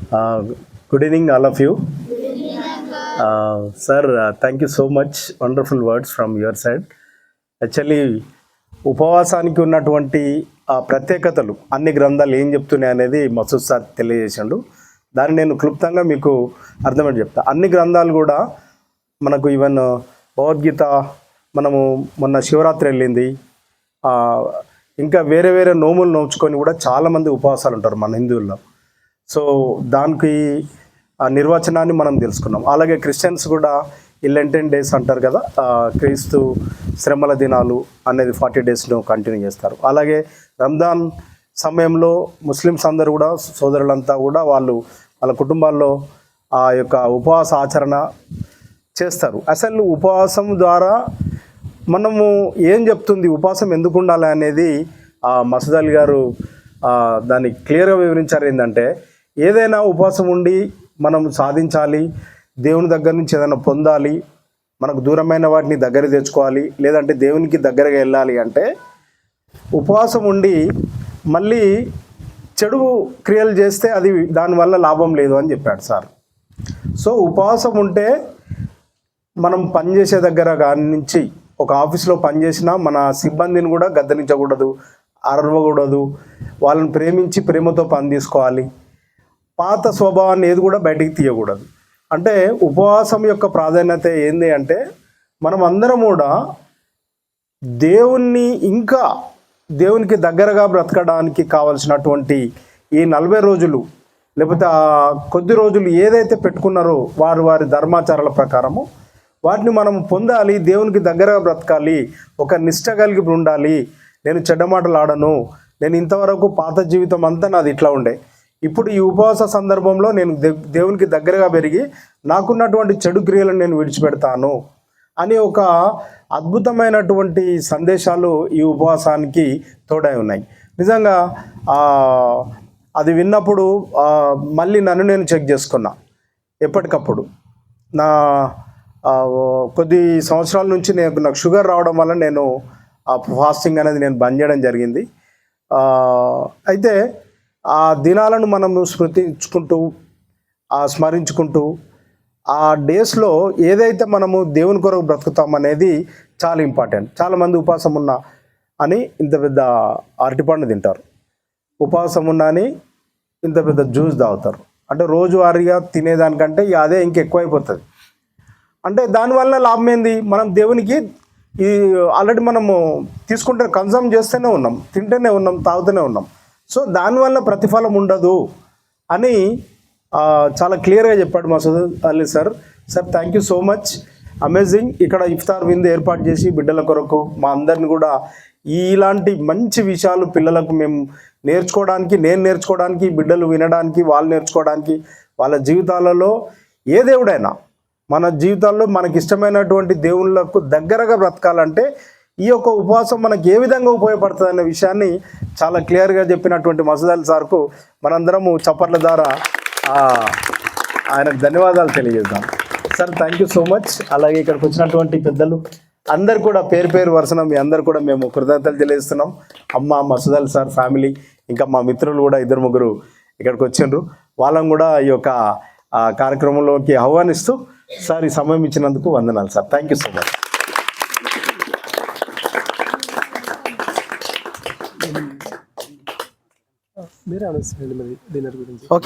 Good evening, all of you. Sir, thank you so much. Wonderful words from your side. Actually, ఉపవాసానికి ఉన్నటువంటి ప్రత్యేకతలు అన్ని గ్రంథాలు ఏం చెప్తున్నాయి అనేది మసూద్ సార్ తెలియజేసిండు. దాన్ని నేను క్లుప్తంగా మీకు అర్థమని చెప్తా. అన్ని గ్రంథాలు కూడా మనకు ఈవెన్ భగవద్గీత, మనము మొన్న శివరాత్రి వెళ్ళింది, ఇంకా వేరే వేరే నోములు నోచుకొని కూడా చాలామంది ఉపవాసాలు ఉంటారు మన హిందువుల్లో. సో దానికి నిర్వచనాన్ని మనం తెలుసుకున్నాం. అలాగే క్రిస్టియన్స్ కూడా ఈ లెంటెన్ డేస్ అంటారు కదా, క్రీస్తు శ్రమల దినాలు అనేది 40 డేస్ను కంటిన్యూ చేస్తారు. అలాగే రంజాన్ సమయంలో ముస్లిమ్స్ అందరూ కూడా, సోదరులంతా కూడా వాళ్ళ కుటుంబాల్లో ఆ యొక్క ఉపవాస ఆచరణ చేస్తారు. అసలు ఉపవాసం ద్వారా మనము ఏం చెప్తుంది, ఉపవాసం ఎందుకు ఉండాలి అనేది మసూద్ అలీ గారు దాన్ని క్లియర్గా వివరించారు. ఏంటంటే ఏదైనా ఉపవాసం ఉండి మనం సాధించాలి, దేవుని దగ్గర నుంచి ఏదైనా పొందాలి, మనకు దూరమైన వాటిని దగ్గర తెచ్చుకోవాలి, లేదంటే దేవునికి దగ్గరగా వెళ్ళాలి అంటే ఉపవాసం ఉండి మళ్ళీ చెడు క్రియలు చేస్తే అది దానివల్ల లాభం లేదు అని చెప్పాడు సార్. సో ఉపవాసం ఉంటే మనం పనిచేసే దగ్గర కాని నుంచి, ఒక ఆఫీస్లో పనిచేసినా మన సిబ్బందిని కూడా గద్దరించకూడదు, అరవకూడదు, వాళ్ళని ప్రేమించి ప్రేమతో పని తీసుకోవాలి, పాత స్వభావాన్ని ఏది కూడా బయటికి తీయకూడదు. అంటే ఉపవాసం యొక్క ప్రాధాన్యత ఏంది అంటే మనం అందరం కూడా దేవునికి దగ్గరగా బ్రతకడానికి కావలసినటువంటి ఈ 40 రోజులు లేకపోతే కొద్ది రోజులు ఏదైతే పెట్టుకున్నారో వారి ధర్మాచారాల ప్రకారము వాటిని మనం పొందాలి, దేవునికి దగ్గరగా బ్రతకాలి, ఒక నిష్ట కలిగి ఉండాలి. నేను చెడ్డ మాటలు ఆడను, నేను ఇంతవరకు పాత జీవితం అంతా నాది ఇట్లా ఉండే, ఇప్పుడు ఈ ఉపవాస సందర్భంలో నేను దేవునికి దగ్గరగా పెరిగి నాకున్నటువంటి చెడు క్రియలను నేను విడిచిపెడతాను అని ఒక అద్భుతమైనటువంటి సందేశాలు ఈ ఉపవాసానికి తోడై ఉన్నాయి. నిజంగా అది విన్నప్పుడు మళ్ళీ నన్ను నేను చెక్ చేసుకున్నా. ఎప్పటికప్పుడు కొద్ది సంవత్సరాల నుంచి నాకు షుగర్ రావడం వల్ల నేను ఫాస్టింగ్ అనేది నేను బంద్ చేయడం జరిగింది. అయితే ఆ దినాలను మనం స్మరించుకుంటూ ఆ డేస్లో ఏదైతే మనము దేవుని కొరకు బ్రతుకుతామనేది చాలా ఇంపార్టెంట్. చాలామంది ఉపవాసం ఉన్నా అని ఇంత పెద్ద అరటిపండు తింటారు, ఉపవాసం ఉన్నా అని ఇంత పెద్ద జ్యూస్ తాగుతారు. అంటే రోజువారీగా తినేదానికంటే అదే ఇంకెక్కువైపోతుంది. అంటే దానివల్ల లాభం ఏంది, మనం దేవునికి ఆల్రెడీ మనము తీసుకుంటే కన్సమ్ చేస్తూనే ఉన్నాం, తింటూనే ఉన్నాం, తాగుతూనే ఉన్నాం. సో దానివల్ల ప్రతిఫలం ఉండదు అని చాలా క్లియర్గా చెప్పాడు Masood Ali sir. Thank you so much, amazing. ఇక్కడ ఇఫ్తార్ విందు ఏర్పాటు చేసి బిడ్డల కొరకు మా అందరిని కూడా ఇలాంటి మంచి విషయాలు పిల్లలకు మేము నేను నేర్చుకోవడానికి, బిడ్డలు వినడానికి, వాళ్ళు నేర్చుకోవడానికి, వాళ్ళ జీవితాలలో ఏ దేవుడైనా మన జీవితాల్లో మనకి ఇష్టమైనటువంటి దేవుళ్ళకు దగ్గరగా బ్రతకాలంటే ఈ యొక్క ఉపవాసం మనకి ఏ విధంగా ఉపయోగపడుతుంది అనే విషయాన్ని చాలా క్లియర్గా చెప్పినటువంటి మసూద్ అలీ సార్కు మనందరము చప్పట్ల ద్వారా ఆయనకు ధన్యవాదాలు తెలియజేద్దాం. Sir, thank you so much. అలాగే ఇక్కడికి వచ్చినటువంటి పెద్దలు అందరు కూడా పేరు వరుసన మీ అందరు కూడా మేము కృతజ్ఞతలు తెలియజేస్తున్నాం. అమ్మ, మసూద్ అలీ సార్ ఫ్యామిలీ, ఇంకా మా మిత్రులు కూడా 2-3 ఇక్కడికి వచ్చిండ్రు. వాళ్ళని కూడా ఈ యొక్క కార్యక్రమంలోకి ఆహ్వానిస్తూ సార్ ఈ సమయం ఇచ్చినందుకు వందనాలు sir. Thank you so much. Okay.